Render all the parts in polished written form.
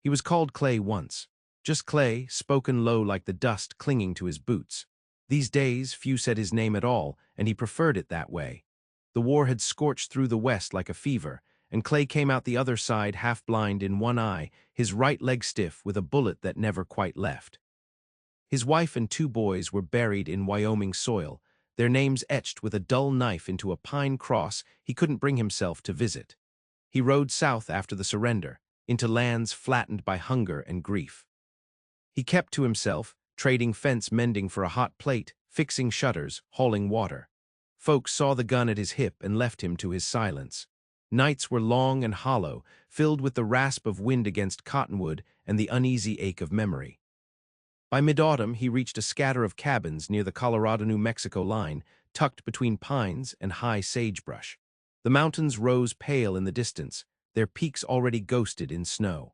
He was called Clay once. Just Clay, spoken low like the dust clinging to his boots. These days, few said his name at all, and he preferred it that way. The war had scorched through the West like a fever, and Clay came out the other side half-blind in one eye, his right leg stiff with a bullet that never quite left. His wife and 2 boys were buried in Wyoming soil, their names etched with a dull knife into a pine cross he couldn't bring himself to visit. He rode south after the surrender, into lands flattened by hunger and grief. He kept to himself, trading fence mending for a hot plate, fixing shutters, hauling water. Folks saw the gun at his hip and left him to his silence. Nights were long and hollow, filled with the rasp of wind against cottonwood and the uneasy ache of memory. By mid-autumn, he reached a scatter of cabins near the Colorado-New Mexico line, tucked between pines and high sagebrush. The mountains rose pale in the distance, their peaks already ghosted in snow.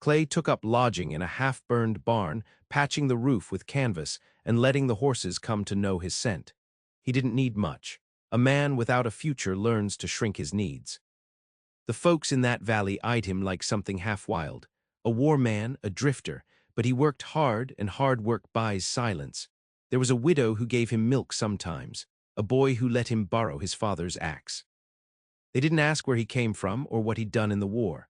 Clay took up lodging in a half-burned barn, patching the roof with canvas and letting the horses come to know his scent. He didn't need much. A man without a future learns to shrink his needs. The folks in that valley eyed him like something half-wild. A war man, a drifter, but he worked hard, and hard work buys silence. There was a widow who gave him milk sometimes, a boy who let him borrow his father's axe. They didn't ask where he came from or what he'd done in the war.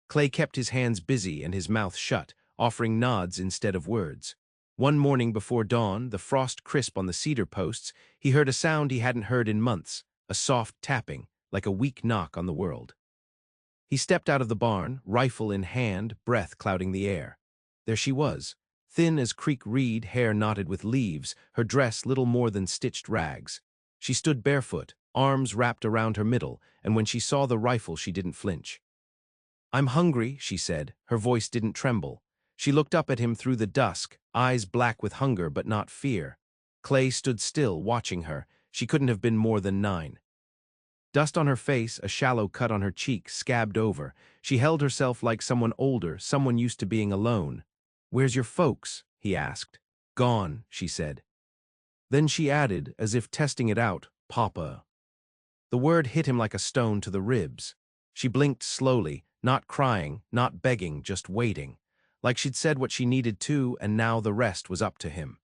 Clay kept his hands busy and his mouth shut, offering nods instead of words. One morning before dawn, the frost crisp on the cedar posts, he heard a sound he hadn't heard in months, a soft tapping, like a weak knock on the world. He stepped out of the barn, rifle in hand, breath clouding the air. There she was, thin as creek reed, hair knotted with leaves, her dress little more than stitched rags. She stood barefoot, arms wrapped around her middle, and when she saw the rifle she didn't flinch. "I'm hungry," she said. Her voice didn't tremble. She looked up at him through the dusk, eyes black with hunger but not fear. Clay stood still, watching her. She couldn't have been more than 9. Dust on her face, a shallow cut on her cheek, scabbed over. She held herself like someone older, someone used to being alone. "Where's your folks?" he asked. "Gone," she said. Then she added, as if testing it out, "Papa." The word hit him like a stone to the ribs. She blinked slowly, not crying, not begging, just waiting. Like she'd said what she needed to, and now the rest was up to him.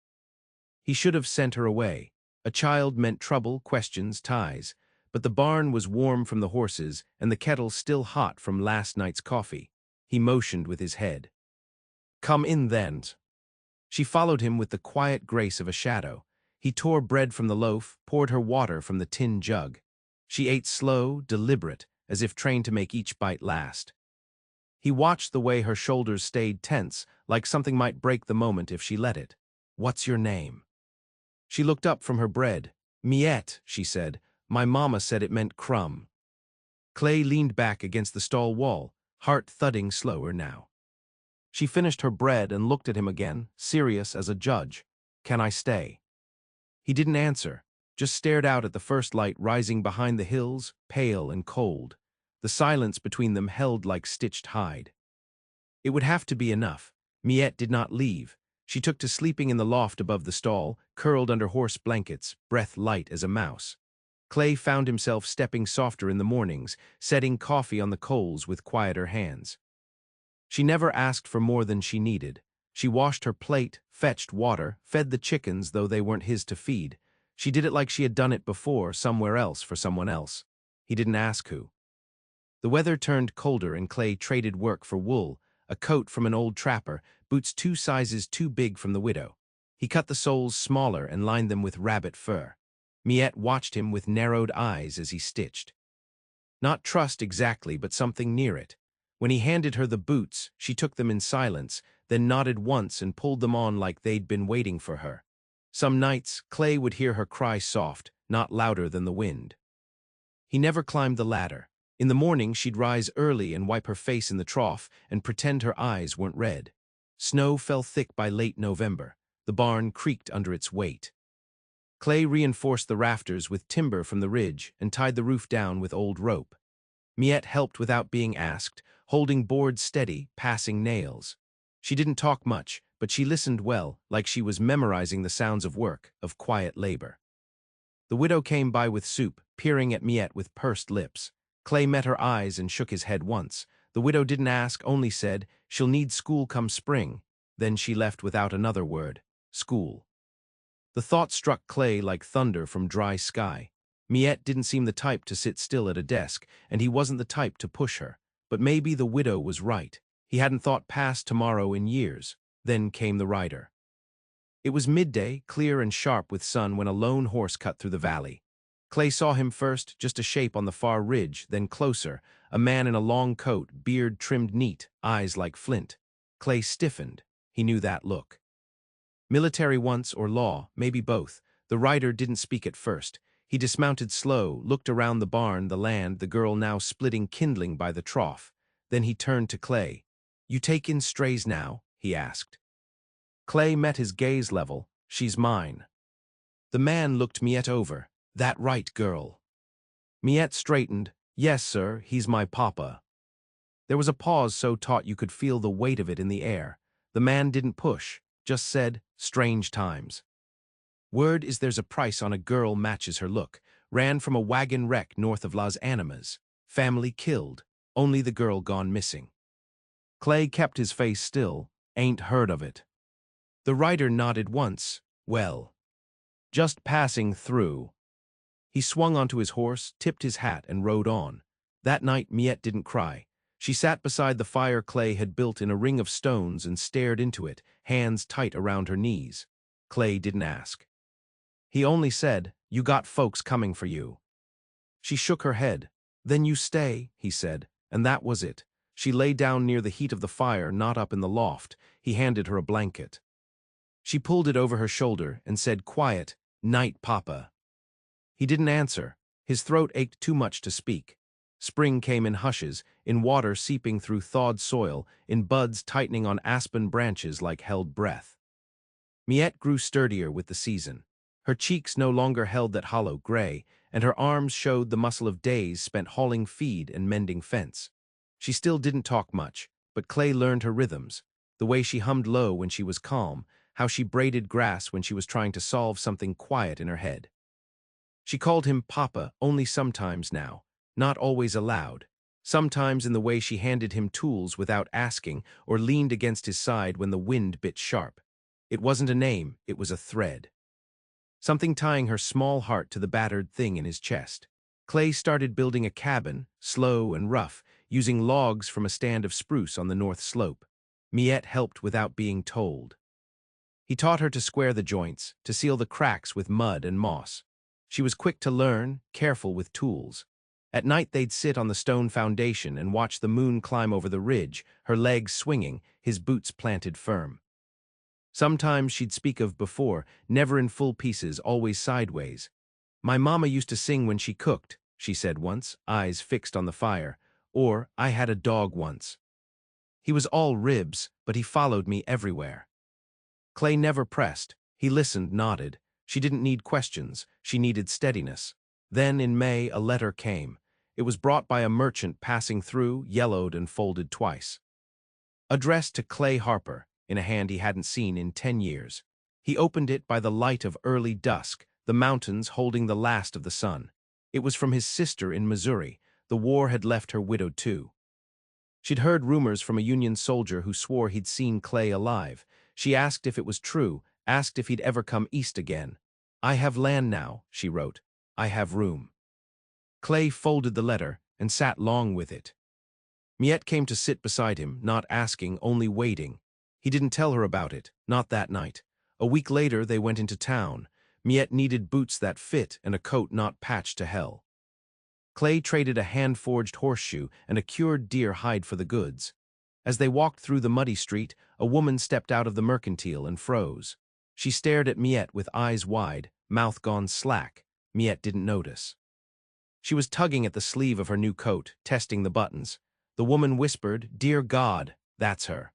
He should have sent her away. A child meant trouble, questions, ties. But the barn was warm from the horses, and the kettle still hot from last night's coffee. He motioned with his head. "Come in, then." She followed him with the quiet grace of a shadow. He tore bread from the loaf, poured her water from the tin jug. She ate slow, deliberate, as if trained to make each bite last. He watched the way her shoulders stayed tense, like something might break the moment if she let it. "What's your name?" She looked up from her bread. "Miette," she said. "My mama said it meant crumb." Clay leaned back against the stall wall, heart thudding slower now. She finished her bread and looked at him again, serious as a judge. "Can I stay?" He didn't answer, just stared out at the first light rising behind the hills, pale and cold. The silence between them held like stitched hide. It would have to be enough. Miette did not leave. She took to sleeping in the loft above the stall, curled under horse blankets, breath light as a mouse. Clay found himself stepping softer in the mornings, setting coffee on the coals with quieter hands. She never asked for more than she needed. She washed her plate, fetched water, fed the chickens though they weren't his to feed. She did it like she had done it before, somewhere else for someone else. He didn't ask who. The weather turned colder and Clay traded work for wool, a coat from an old trapper, boots 2 sizes too big from the widow. He cut the soles smaller and lined them with rabbit fur. Miette watched him with narrowed eyes as he stitched. Not trust exactly, but something near it. When he handed her the boots, she took them in silence, then nodded once and pulled them on like they'd been waiting for her. Some nights, Clay would hear her cry soft, not louder than the wind. He never climbed the ladder. In the morning, she'd rise early and wipe her face in the trough and pretend her eyes weren't red. Snow fell thick by late November. The barn creaked under its weight. Clay reinforced the rafters with timber from the ridge and tied the roof down with old rope. Miette helped without being asked, holding boards steady, passing nails. She didn't talk much, but she listened well, like she was memorizing the sounds of work, of quiet labor. The widow came by with soup, peering at Miette with pursed lips. Clay met her eyes and shook his head once. The widow didn't ask, only said, She'll need school come spring. Then she left without another word. School. The thought struck Clay like thunder from dry sky. Miette didn't seem the type to sit still at a desk, and he wasn't the type to push her. But maybe the widow was right. He hadn't thought past tomorrow in years. Then came the rider. It was midday, clear and sharp with sun, when a lone horse cut through the valley. Clay saw him first, just a shape on the far ridge, then closer, a man in a long coat, beard trimmed neat, eyes like flint. Clay stiffened. He knew that look. Military once, or law, maybe both. The rider didn't speak at first. He dismounted slow, looked around the barn, the land, the girl now splitting kindling by the trough. Then he turned to Clay. "You take in strays now?" he asked. Clay met his gaze level. "She's mine." The man looked Miette over. "That right, girl?" Miette straightened. "Yes, sir, he's my papa." There was a pause so taut you could feel the weight of it in the air. The man didn't push, just said, "Strange times." "Word is there's a price on a girl matches her look. Ran from a wagon wreck north of Las Animas. Family killed. Only the girl gone missing." Clay kept his face still. "Ain't heard of it." The rider nodded once. "Well, just passing through." He swung onto his horse, tipped his hat, and rode on. That night Miette didn't cry. She sat beside the fire Clay had built in a ring of stones and stared into it, hands tight around her knees. Clay didn't ask. He only said, "You got folks coming for you." She shook her head. "Then you stay," he said, and that was it. She lay down near the heat of the fire, not up in the loft. He handed her a blanket. She pulled it over her shoulder and said, "Quiet, night, Papa." He didn't answer. His throat ached too much to speak. Spring came in hushes, in water seeping through thawed soil, in buds tightening on aspen branches like held breath. Miette grew sturdier with the season. Her cheeks no longer held that hollow gray, and her arms showed the muscle of days spent hauling feed and mending fence. She still didn't talk much, but Clay learned her rhythms, the way she hummed low when she was calm, how she braided grass when she was trying to solve something quiet in her head. She called him Papa only sometimes now, not always aloud. Sometimes in the way she handed him tools without asking or leaned against his side when the wind bit sharp. It wasn't a name, it was a thread. Something tying her small heart to the battered thing in his chest. Clay started building a cabin, slow and rough, using logs from a stand of spruce on the north slope. Miette helped without being told. He taught her to square the joints, to seal the cracks with mud and moss. She was quick to learn, careful with tools. At night they'd sit on the stone foundation and watch the moon climb over the ridge, her legs swinging, his boots planted firm. Sometimes she'd speak of before, never in full pieces, always sideways. "My mama used to sing when she cooked," she said once, eyes fixed on the fire. Or, "I had a dog once." He was all ribs, but he followed me everywhere. Clay never pressed. He listened, nodded. She didn't need questions. She needed steadiness. Then, in May, a letter came. It was brought by a merchant passing through, yellowed and folded twice. Addressed to Clay Harper, in a hand he hadn't seen in 10 years. He opened it by the light of early dusk, the mountains holding the last of the sun. It was from his sister in Missouri. The war had left her widowed too. She'd heard rumors from a Union soldier who swore he'd seen Clay alive. She asked if it was true, asked if he'd ever come east again. "I have land now," she wrote. "I have room." Clay folded the letter and sat long with it. Miette came to sit beside him, not asking, only waiting. He didn't tell her about it, not that night. A week later they went into town. Miette needed boots that fit and a coat not patched to hell. Clay traded a hand-forged horseshoe and a cured deer hide for the goods. As they walked through the muddy street, a woman stepped out of the mercantile and froze. She stared at Miette with eyes wide, mouth gone slack. Miette didn't notice. She was tugging at the sleeve of her new coat, testing the buttons. The woman whispered, "Dear God, that's her."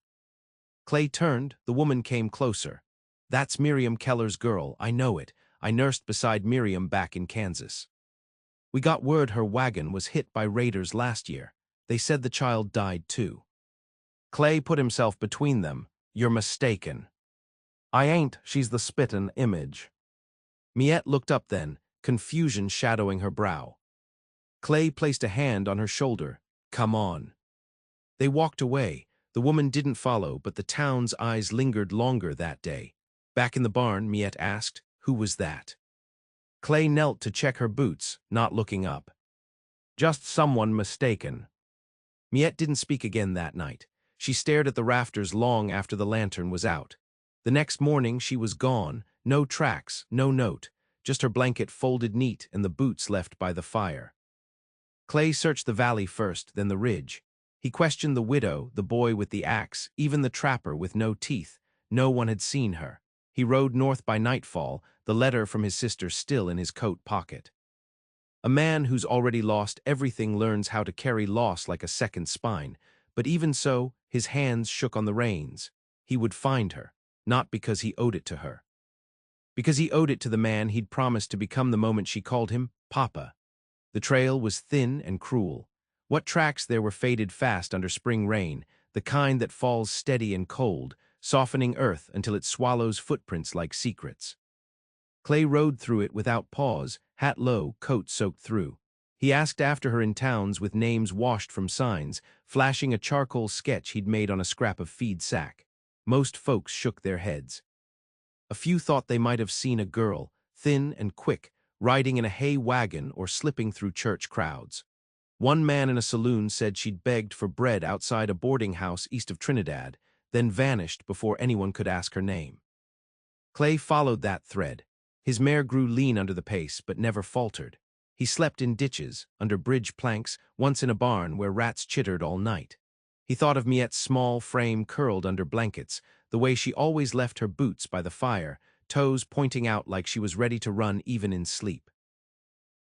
Clay turned. The woman came closer. "That's Miriam Keller's girl, I know it. I nursed beside Miriam back in Kansas. We got word her wagon was hit by raiders last year. They said the child died too." Clay put himself between them. "You're mistaken." "I ain't, she's the spittin' image." Miette looked up then, confusion shadowing her brow. Clay placed a hand on her shoulder. "Come on." They walked away. The woman didn't follow, but the town's eyes lingered longer that day. Back in the barn, Miette asked, "Who was that?" Clay knelt to check her boots, not looking up. "Just someone mistaken." Miette didn't speak again that night. She stared at the rafters long after the lantern was out. The next morning she was gone, no tracks, no note, just her blanket folded neat and the boots left by the fire. Clay searched the valley first, then the ridge. He questioned the widow, the boy with the axe, even the trapper with no teeth. No one had seen her. He rode north by nightfall, the letter from his sister still in his coat pocket. A man who's already lost everything learns how to carry loss like a second spine, but even so, his hands shook on the reins. He would find her, not because he owed it to her. Because he owed it to the man he'd promised to become the moment she called him Papa. The trail was thin and cruel. What tracks there were faded fast under spring rain, the kind that falls steady and cold, softening earth until it swallows footprints like secrets. Clay rode through it without pause, hat low, coat soaked through. He asked after her in towns with names washed from signs, flashing a charcoal sketch he'd made on a scrap of feed sack. Most folks shook their heads. A few thought they might have seen a girl, thin and quick, riding in a hay wagon or slipping through church crowds. One man in a saloon said she'd begged for bread outside a boarding house east of Trinidad, then vanished before anyone could ask her name. Clay followed that thread. His mare grew lean under the pace, but never faltered. He slept in ditches, under bridge planks, once in a barn where rats chittered all night. He thought of Miette's small frame curled under blankets, the way she always left her boots by the fire, toes pointing out like she was ready to run even in sleep.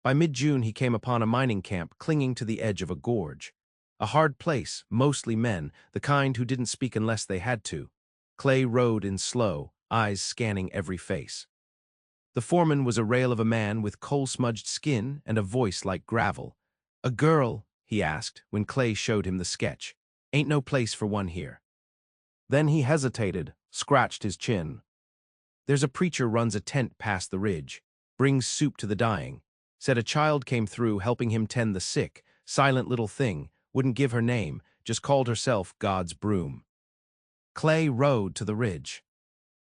By mid-June he came upon a mining camp clinging to the edge of a gorge. A hard place, mostly men, the kind who didn't speak unless they had to. Clay rode in slow, eyes scanning every face. The foreman was a rail of a man with coal-smudged skin and a voice like gravel. "A girl?" he asked when Clay showed him the sketch. "Ain't no place for one here." Then he hesitated, scratched his chin. "There's a preacher runs a tent past the ridge, brings soup to the dying. Said a child came through helping him tend the sick, silent little thing, wouldn't give her name, just called herself God's broom." Clay rode to the ridge.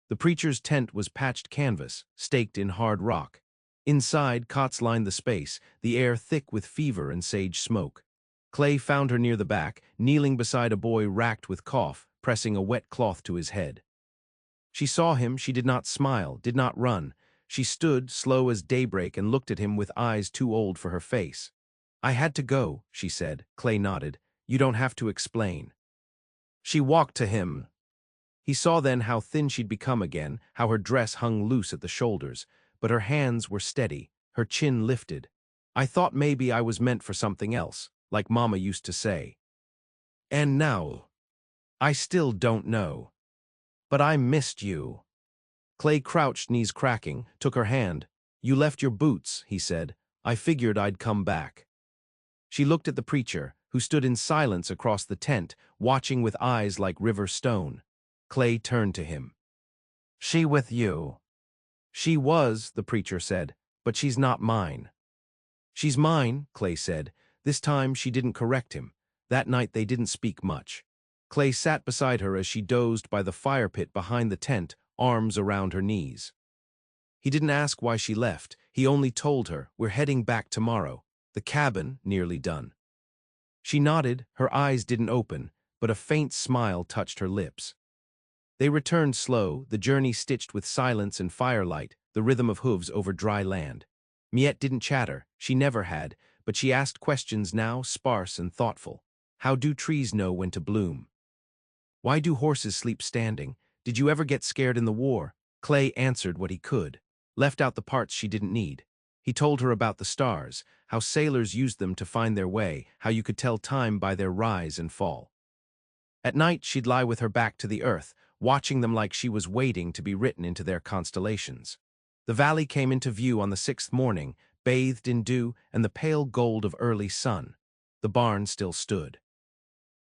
The preacher's tent was patched canvas, staked in hard rock. Inside, cots lined the space, the air thick with fever and sage smoke. Clay found her near the back, kneeling beside a boy racked with cough, pressing a wet cloth to his head. She saw him, she did not smile, did not run. She stood, slow as daybreak, and looked at him with eyes too old for her face. "I had to go," she said. Clay nodded. "You don't have to explain." She walked to him. He saw then how thin she'd become again, how her dress hung loose at the shoulders, but her hands were steady, her chin lifted. "I thought maybe I was meant for something else, like Mama used to say. And now, I still don't know. But I missed you." Clay crouched, knees cracking, took her hand. "You left your boots," he said. "I figured I'd come back." She looked at the preacher, who stood in silence across the tent, watching with eyes like river stone. Clay turned to him. "She with you?" "She was," the preacher said, "but she's not mine." "She's mine," Clay said. This time she didn't correct him. That night they didn't speak much. Clay sat beside her as she dozed by the fire pit behind the tent, arms around her knees. He didn't ask why she left. He only told her, "We're heading back tomorrow. The cabin nearly done." She nodded, her eyes didn't open, but a faint smile touched her lips. They returned slow, the journey stitched with silence and firelight, the rhythm of hooves over dry land. Miette didn't chatter, she never had, but she asked questions now, sparse and thoughtful. How do trees know when to bloom? Why do horses sleep standing? Did you ever get scared in the war? Clay answered what he could, left out the parts she didn't need. He told her about the stars, how sailors used them to find their way, how you could tell time by their rise and fall. At night, she'd lie with her back to the earth, watching them like she was waiting to be written into their constellations. The valley came into view on the 6th morning, bathed in dew and the pale gold of early sun. The barn still stood.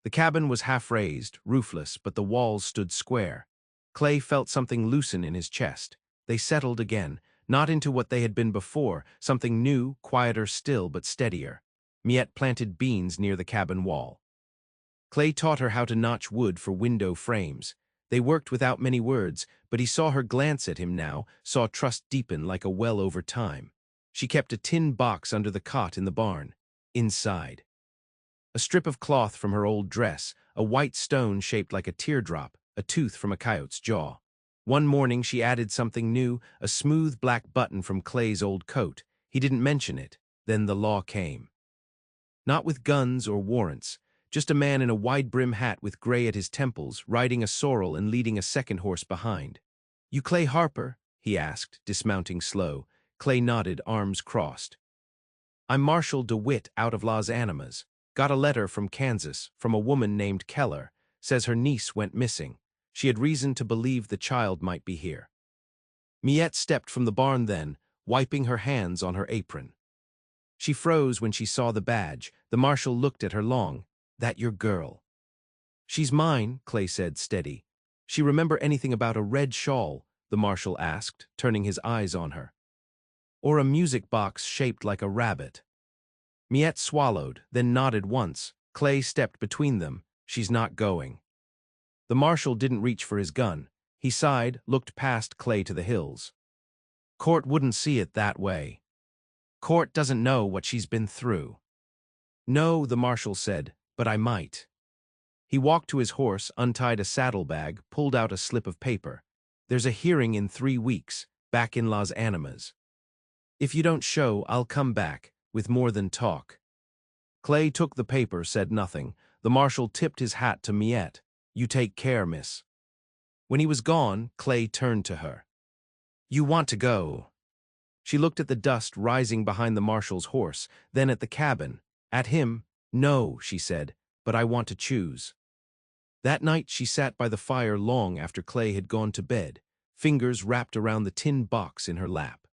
The cabin was half-raised, roofless, but the walls stood square. Clay felt something loosen in his chest. They settled again, not into what they had been before, something new, quieter still but steadier. Miette planted beans near the cabin wall. Clay taught her how to notch wood for window frames. They worked without many words, but he saw her glance at him now, saw trust deepen like a well over time. She kept a tin box under the cot in the barn. Inside, a strip of cloth from her old dress, a white stone shaped like a teardrop, a tooth from a coyote's jaw. One morning she added something new, a smooth black button from Clay's old coat. He didn't mention it. Then the law came. Not with guns or warrants, just a man in a wide-brim hat with gray at his temples, riding a sorrel and leading a second horse behind. "You Clay Harper?" he asked, dismounting slow. Clay nodded, arms crossed. "I'm Marshal DeWitt out of Las Animas. Got a letter from Kansas, from a woman named Keller. Says her niece went missing. She had reason to believe the child might be here." Miette stepped from the barn then, wiping her hands on her apron. She froze when she saw the badge. The marshal looked at her long. "That your girl?" "She's mine," Clay said, steady. "She remember anything about a red shawl?" the marshal asked, turning his eyes on her. "Or a music box shaped like a rabbit?" Miette swallowed, then nodded once. Clay stepped between them. "She's not going." The marshal didn't reach for his gun. He sighed, looked past Clay to the hills. "Court wouldn't see it that way. Court doesn't know what she's been through." "No," the marshal said, "but I might." He walked to his horse, untied a saddlebag, pulled out a slip of paper. "There's a hearing in 3 weeks, back in Las Animas. If you don't show, I'll come back, with more than talk." Clay took the paper, said nothing. The marshal tipped his hat to Miette. "You take care, miss." When he was gone, Clay turned to her. "You want to go?" She looked at the dust rising behind the marshal's horse, then at the cabin. At him. "No," she said, "but I want to choose." That night she sat by the fire long after Clay had gone to bed, fingers wrapped around the tin box in her lap.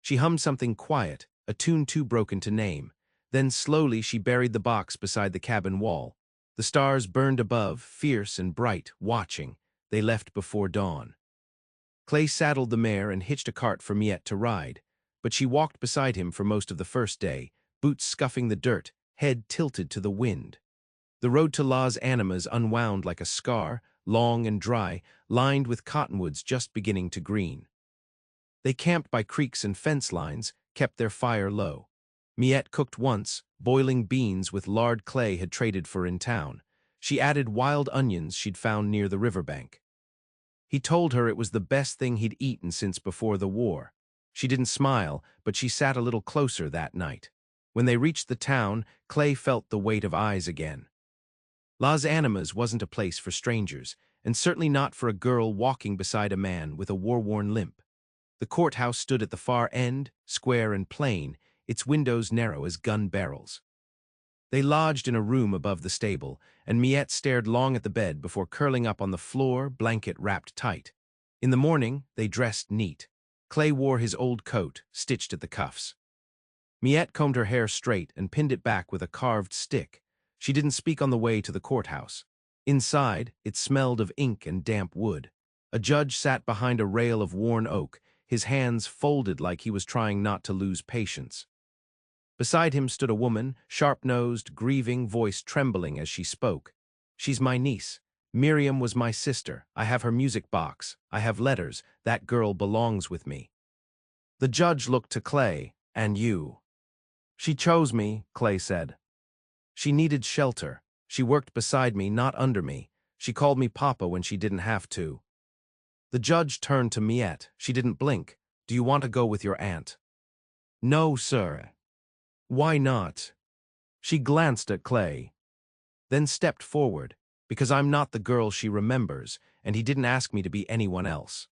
She hummed something quiet, a tune too broken to name. Then slowly she buried the box beside the cabin wall. The stars burned above, fierce and bright, watching. They left before dawn. Clay saddled the mare and hitched a cart for Miette to ride, but she walked beside him for most of the first day, boots scuffing the dirt, head tilted to the wind. The road to Las Animas unwound like a scar, long and dry, lined with cottonwoods just beginning to green. They camped by creeks and fence lines, kept their fire low. Miette cooked once, boiling beans with lard Clay had traded for in town. She added wild onions she'd found near the riverbank. He told her it was the best thing he'd eaten since before the war. She didn't smile, but she sat a little closer that night. When they reached the town, Clay felt the weight of eyes again. Las Animas wasn't a place for strangers, and certainly not for a girl walking beside a man with a war-worn limp. The courthouse stood at the far end, square and plain, its windows narrow as gun barrels. They lodged in a room above the stable, and Miette stared long at the bed before curling up on the floor, blanket wrapped tight. In the morning, they dressed neat. Clay wore his old coat, stitched at the cuffs. Miette combed her hair straight and pinned it back with a carved stick. She didn't speak on the way to the courthouse. Inside, it smelled of ink and damp wood. A judge sat behind a rail of worn oak, his hands folded like he was trying not to lose patience. Beside him stood a woman, sharp-nosed, grieving, voice trembling as she spoke. "She's my niece. Miriam was my sister. I have her music box. I have letters. That girl belongs with me." The judge looked to Clay. "And you?" "She chose me," Clay said. "She needed shelter. She worked beside me, not under me. She called me Papa when she didn't have to." The judge turned to Miette. She didn't blink. "Do you want to go with your aunt?" "No, sir." "Why not?" She glanced at Clay, then stepped forward. "Because I'm not the girl she remembers, and he didn't ask me to be anyone else."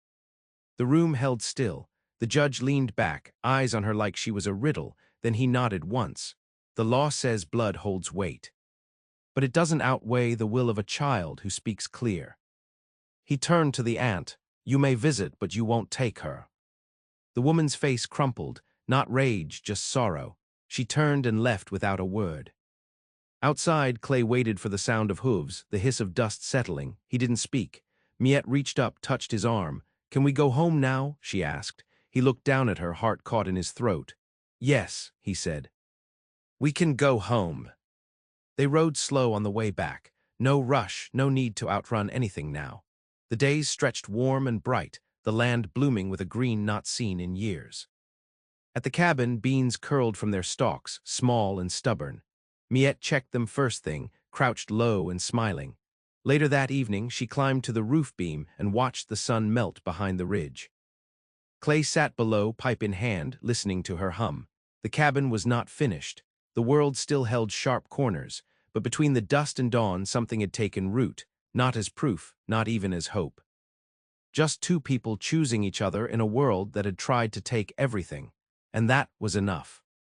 The room held still. The judge leaned back, eyes on her like she was a riddle, then he nodded once. "The law says blood holds weight. But it doesn't outweigh the will of a child who speaks clear." He turned to the aunt. "You may visit, but you won't take her." The woman's face crumpled, not rage, just sorrow. She turned and left without a word. Outside, Clay waited for the sound of hooves, the hiss of dust settling. He didn't speak. Miette reached up, touched his arm. "Can we go home now?" she asked. He looked down at her, heart caught in his throat. "Yes," he said. "We can go home." They rode slow on the way back. No rush, no need to outrun anything now. The days stretched warm and bright, the land blooming with a green not seen in years. At the cabin, beans curled from their stalks, small and stubborn. Miette checked them first thing, crouched low and smiling. Later that evening, she climbed to the roof beam and watched the sun melt behind the ridge. Clay sat below, pipe in hand, listening to her hum. The cabin was not finished. The world still held sharp corners, but between the dust and dawn something had taken root, not as proof, not even as hope. Just two people choosing each other in a world that had tried to take everything. And that was enough.